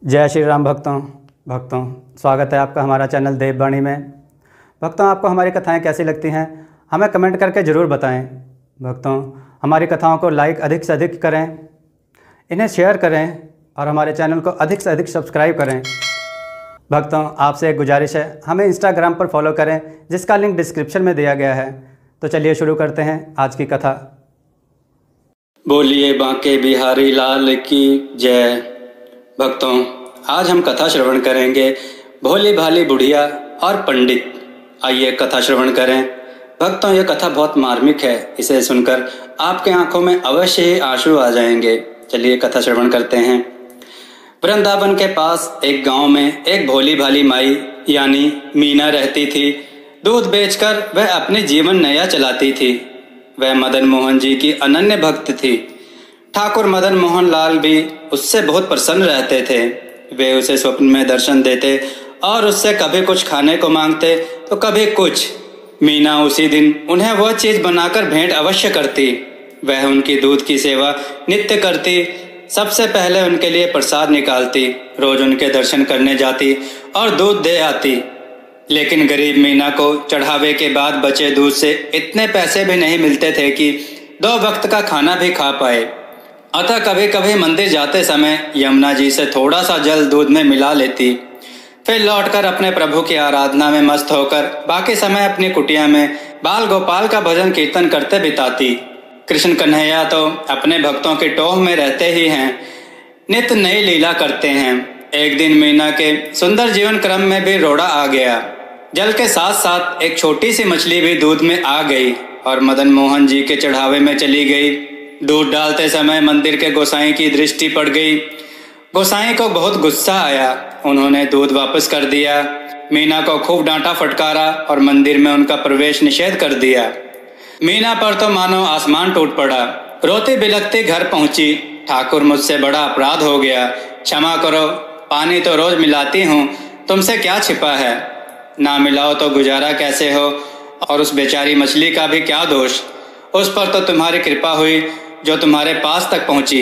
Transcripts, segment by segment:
जय श्री राम भक्तों स्वागत है आपका हमारा चैनल देववाणी में। भक्तों, आपको हमारी कथाएं कैसी लगती हैं हमें कमेंट करके ज़रूर बताएं। भक्तों, हमारी कथाओं को लाइक अधिक से अधिक करें, इन्हें शेयर करें और हमारे चैनल को अधिक से अधिक सब्सक्राइब करें। भक्तों, आपसे एक गुजारिश है, हमें इंस्टाग्राम पर फॉलो करें जिसका लिंक डिस्क्रिप्शन में दिया गया है। तो चलिए शुरू करते हैं आज की कथा। बोलिए बांके बिहारी लाल की जय। भक्तों, आज हम कथा श्रवण करेंगे भोली भाली बुढ़िया और पंडित। आइए कथा श्रवण करें। भक्तों, यह कथा बहुत मार्मिक है, इसे सुनकर आपके आंखों में अवश्य ही आंसू आ जाएंगे। चलिए कथा श्रवण करते हैं। वृंदावन के पास एक गांव में एक भोली भाली माई यानी मीना रहती थी। दूध बेचकर वह अपने जीवन नया चलाती थी। वह मदन मोहन जी की अनन्य भक्त थी। ठाकुर मदन मोहन लाल भी उससे बहुत प्रसन्न रहते थे। वे उसे स्वप्न में दर्शन देते और उससे कभी कुछ खाने को मांगते तो कभी कुछ। मीना उसी दिन उन्हें वह चीज बनाकर भेंट अवश्य करती। वह उनकी दूध की सेवा नित्य करती। सबसे पहले उनके लिए प्रसाद निकालती, रोज उनके दर्शन करने जाती और दूध दे आती। लेकिन गरीब मीना को चढ़ावे के बाद बचे दूध से इतने पैसे भी नहीं मिलते थे कि 2 वक्त का खाना भी खा पाए। अतः कभी कभी मंदिर जाते समय यमुना जी से थोड़ा सा जल दूध में मिला लेती। फिर लौटकर अपने प्रभु की आराधना में मस्त होकर बाकी समय अपनी कुटिया में बाल गोपाल का भजन कीर्तन करते बिताती। कृष्ण कन्हैया तो अपने भक्तों की टोह में रहते ही हैं, नित्य नई लीला करते हैं। एक दिन मीना के सुंदर जीवन क्रम में भी रोड़ा आ गया। जल के साथ साथ एक छोटी सी मछली भी दूध में आ गई और मदन मोहन जी के चढ़ावे में चली गई। दूध डालते समय मंदिर के गोसाई की दृष्टि पड़ गई। गोसाई को बहुत गुस्सा आया, उन्होंने दूध वापस कर दिया। मीना को खूब डांटा फटकारा और मंदिर में उनका प्रवेश निषेध कर दिया। मीना पर तो मानो आसमान टूट पड़ा। रोती बिलखती घर पहुंची। ठाकुर, मुझसे बड़ा अपराध हो गया, क्षमा करो। पानी तो रोज मिलाती हूँ, तुमसे क्या छिपा है? ना मिलाओ तो गुजारा कैसे हो? और उस बेचारी मछली का भी क्या दोष? उस पर तो तुम्हारी कृपा हुई जो तुम्हारे पास तक पहुंची।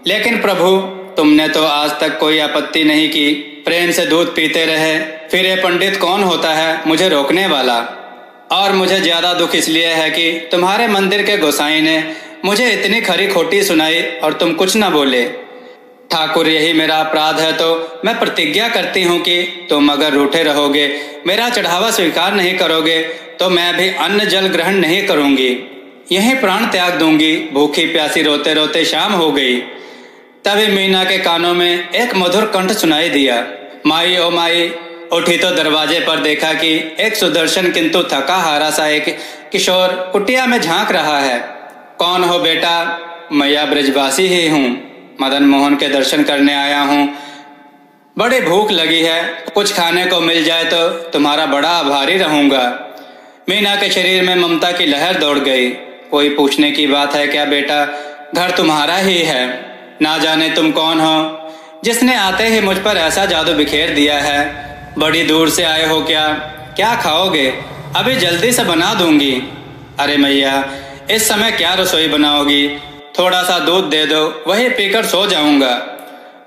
लेकिन प्रभु, तुमने तो आज तक कोई आपत्ति नहीं की, प्रेम से दूध पीते रहे। फिर ये पंडित कौन होता है मुझे रोकने वाला? और मुझे ज्यादा दुख इसलिए है कि तुम्हारे मंदिर के गोसाई ने मुझे इतनी खरी खोटी सुनाई और तुम कुछ न बोले। ठाकुर, यही मेरा अपराध है तो मैं प्रतिज्ञा करती हूँ कि तुम अगर रूठे रहोगे, मेरा चढ़ावा स्वीकार नहीं करोगे, तो मैं भी अन्न जल ग्रहण नहीं करूंगी, यही प्राण त्याग दूंगी। भूखी प्यासी रोते रोते शाम हो गई। तभी मीना के कानों में एक मधुर कंठ सुनाई दिया, माई ओ माई। उठी तो दरवाजे पर देखा कि एक सुदर्शन किंतु थका हारा सा एक किशोर कुटिया में झांक रहा है। कौन हो बेटा? मैया ब्रजवासी ही हूँ, मदन मोहन के दर्शन करने आया हूँ। बड़ी भूख लगी है, कुछ खाने को मिल जाए तो तुम्हारा बड़ा आभारी रहूंगा। मीना के शरीर में ममता की लहर दौड़ गई। कोई पूछने की बात है क्या बेटा? घर तुम्हारा ही है। ना जाने तुम कौन हो जिसने आते ही मुझ पर ऐसा जादू बिखेर दिया है। बड़ी दूर से आए हो क्या? क्या खाओगे? अभी जल्दी से बना दूंगी। अरे मैया, इस समय क्या रसोई बनाओगी? थोड़ा सा दूध दे दो, वही पीकर सो जाऊंगा।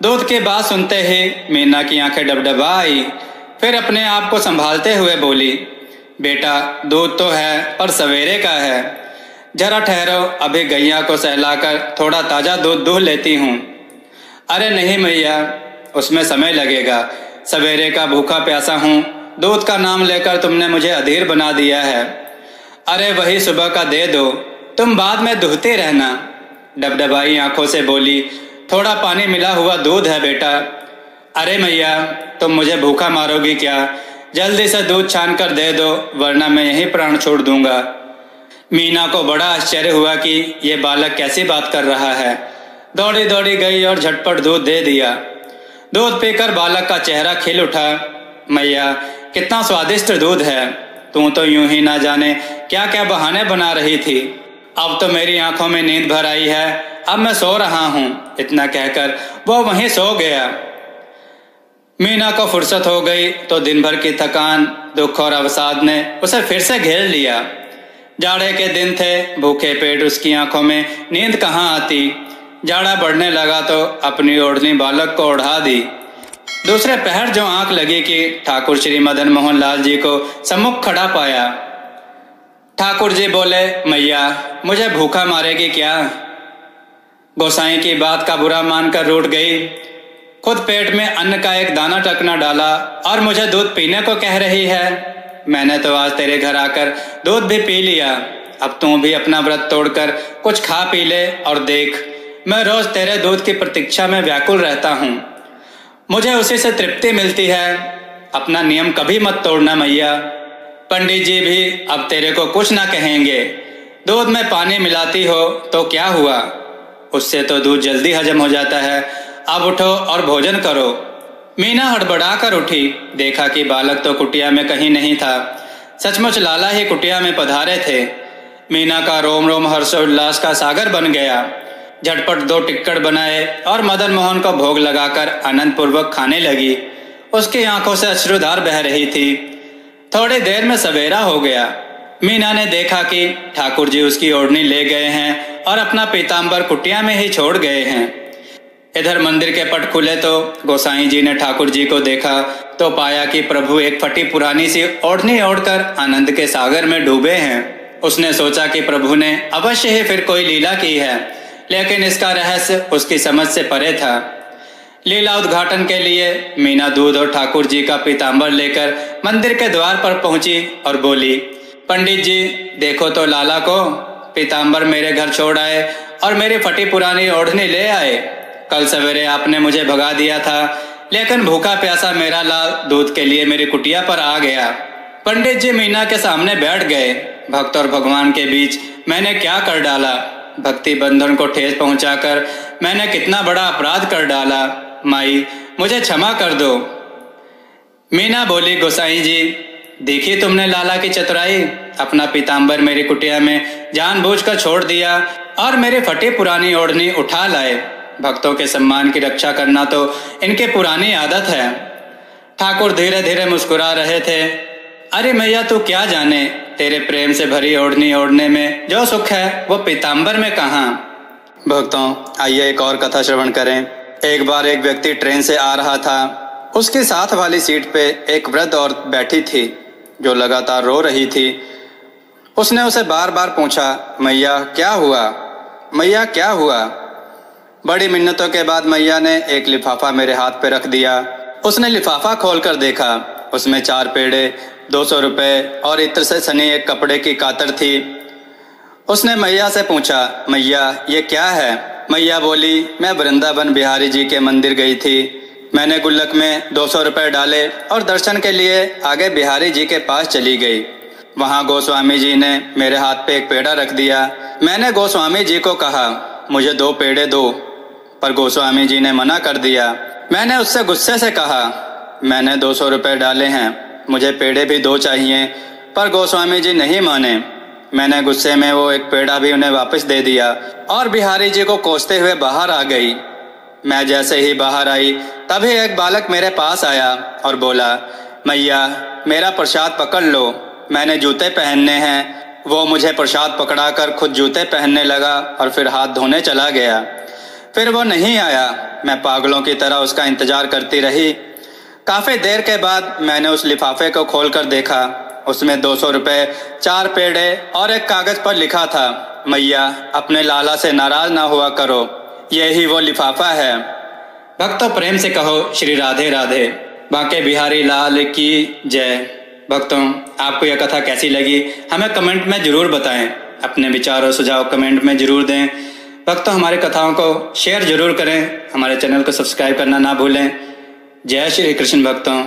दूध की बात सुनते ही मीना की आंखें डबडबा आई। फिर अपने आप को संभालते हुए बोली, बेटा दूध तो है पर सवेरे का है, जरा ठहरो, अभी गैया को सहलाकर थोड़ा ताजा दूध दूह लेती हूँ। अरे नहीं मैया, उसमें समय लगेगा, सवेरे का भूखा प्यासा हूँ। दूध का नाम लेकर तुमने मुझे अधीर बना दिया है। अरे वही सुबह का दे दो, तुम बाद में दुहते रहना। डबडबाई आंखों से बोली, थोड़ा पानी मिला हुआ दूध है बेटा। अरे मैया, तुम मुझे भूखा मारोगी क्या? जल्दी से दूध छान कर दे दो, वरना मैं यही प्राण छोड़ दूंगा। मीना को बड़ा आश्चर्य हुआ कि ये बालक कैसी बात कर रहा है। दौड़ी दौड़ी गई और झटपट दूध दे दिया। दूध पीकर बालक का चेहरा खिल उठा। मैया, कितना स्वादिष्ट दूध है। तू तो यूं ही ना जाने क्या क्या बहाने बना रही थी। अब तो मेरी आंखों में नींद भर आई है, अब मैं सो रहा हूँ। इतना कहकर वो वहीं सो गया। मीना को फुर्सत हो गई तो दिन भर की थकान, दुख और अवसाद ने उसे फिर से घेर लिया। जाड़े के दिन थे, भूखे पेट उसकी आंखों में नींद कहाँ आती। जाड़ा बढ़ने लगा तो अपनी ओढ़नी बालक को ओढ़ा दी। दूसरे पहर जो आंख लगी कि ठाकुर श्री मदन मोहन लाल जी को सम्मुख खड़ा पाया। ठाकुर जी बोले, मैया मुझे भूखा मारेगी क्या? गोसाई की बात का बुरा मानकर रूठ गई। खुद पेट में अन्न का एक दाना तक न डाला और मुझे दूध पीने को कह रही है। मैंने तो आज तेरे घर आकर दूध भी पी लिया, अब तू भी अपना व्रत तोड़कर कुछ खा पी ले और देख, मैं रोज तेरे दूध की प्रतीक्षा में व्याकुल रहता हूँ, मुझे उसी से तृप्ति मिलती है। अपना नियम कभी मत तोड़ना मैया। पंडित जी भी अब तेरे को कुछ ना कहेंगे। दूध में पानी मिलाती हो तो क्या हुआ, उससे तो दूध जल्दी हजम हो जाता है। अब उठो और भोजन करो। मीना हड़बड़ा कर उठी, देखा कि बालक तो कुटिया में कहीं नहीं था। सचमुच लाला ही कुटिया में पधारे थे। मीना का रोम रोम हर्षोल्लास का सागर बन गया। झटपट 2 टिक्कड़ बनाए और मदन मोहन को भोग लगाकर आनंद पूर्वक खाने लगी। उसकी आंखों से अश्रुधार बह रही थी। थोड़ी देर में सवेरा हो गया। मीना ने देखा कि ठाकुर जी उसकी ओढ़नी ले गए हैं और अपना पीताम्बर कुटिया में ही छोड़ गए हैं। इधर मंदिर के पट खुले तो गोसाई जी ने ठाकुर जी को देखा तो पाया कि प्रभु एक फटी पुरानी सी ओढ़नी ओढ़कर आनंद के सागर में डूबे हैं। उसने सोचा कि प्रभु ने अवश्य ही फिर कोई लीला की है, लेकिन इसका रहस्य उसकी समझ से परे था। लीला उद्घाटन के लिए मीना दूध और ठाकुर जी का पीताम्बर लेकर मंदिर के द्वार पर पहुंची और बोली, पंडित जी देखो तो लाला को पीताम्बर मेरे घर छोड़ आए और मेरी फटी पुरानी ओढ़नी ले आए। कल सवेरे आपने मुझे भगा दिया था, लेकिन भूखा प्यासा मेरा लाल दूध के लिए मेरी कुटिया पर आ गया। पंडित जी मीना के सामने बैठ गए। भक्त और भगवान के बीच मैंने क्या कर डाला? भक्ति बंधन को ठेस पहुंचाकर मैंने कितना बड़ा अपराध कर डाला। माई मुझे क्षमा कर दो। मीना बोली, गोसाई जी देखी तुमने लाला की चतुराई, अपना पीताम्बर मेरी कुटिया में जानबूझकर छोड़ दिया और मेरी फटी पुरानी ओढ़नी उठा लाए। भक्तों के सम्मान की रक्षा करना तो इनकी पुरानी आदत है। ठाकुर धीरे धीरे मुस्कुरा रहे थे। अरे मैया तू क्या जाने, तेरे प्रेम से भरी ओढ़नी ओढ़ने में जो सुख है वो पीताम्बर में कहाँ। भक्तों आइए एक और कथा श्रवण करें। एक बार एक व्यक्ति ट्रेन से आ रहा था। उसके साथ वाली सीट पे एक वृद्ध औरत बैठी थी जो लगातार रो रही थी। उसने उसे बार बार पूछा, मैया क्या हुआ, मैया क्या हुआ। बड़ी मिन्नतों के बाद मैया ने एक लिफाफा मेरे हाथ पे रख दिया। उसने लिफाफा खोलकर देखा, उसमें 4 पेड़े, 200 रुपए और इत्र से सनी एक कपड़े की कातर थी। उसने मैया से पूछा, मैया ये क्या है? मैया बोली, मैं वृंदावन बिहारी जी के मंदिर गई थी। मैंने गुल्लक में 200 रुपए डाले और दर्शन के लिए आगे बिहारी जी के पास चली गई। वहां गोस्वामी जी ने मेरे हाथ पे एक पेड़ा रख दिया। मैंने गोस्वामी जी को कहा, मुझे 2 पेड़े दो, पर गोस्वामी जी ने मना कर दिया। मैंने उससे गुस्से से कहा, मैंने 200 रुपए डाले हैं, मुझे पेड़े भी 2 चाहिए, पर गोस्वामी जी नहीं माने। मैंने गुस्से में वो एक पेड़ा भी उन्हें वापस दे दिया और बिहारी जी को कोसते हुए बाहर आ गई। मैं जैसे ही बाहर आई तभी एक बालक मेरे पास आया और बोला, मैया मेरा प्रसाद पकड़ लो, मैंने जूते पहनने हैं। वो मुझे प्रसाद पकड़ाकर खुद जूते पहनने लगा और फिर हाथ धोने चला गया। फिर वो नहीं आया। मैं पागलों की तरह उसका इंतजार करती रही। काफी देर के बाद मैंने उस लिफाफे को खोलकर देखा। उसमें 200 रुपए, 4 पेड़े और एक कागज पर लिखा था, मैया अपने लाला से नाराज ना हुआ करो, यही वो लिफाफा है। भक्तों प्रेम से कहो श्री राधे राधे। बांके बिहारी लाल की जय। भक्तों आपको यह कथा कैसी लगी हमें कमेंट में जरूर बताएं। अपने विचार और सुझाव कमेंट में जरूर दें। भक्तों हमारी कथाओं को शेयर जरूर करें। हमारे चैनल को सब्सक्राइब करना ना भूलें। जय श्री कृष्ण भक्तों।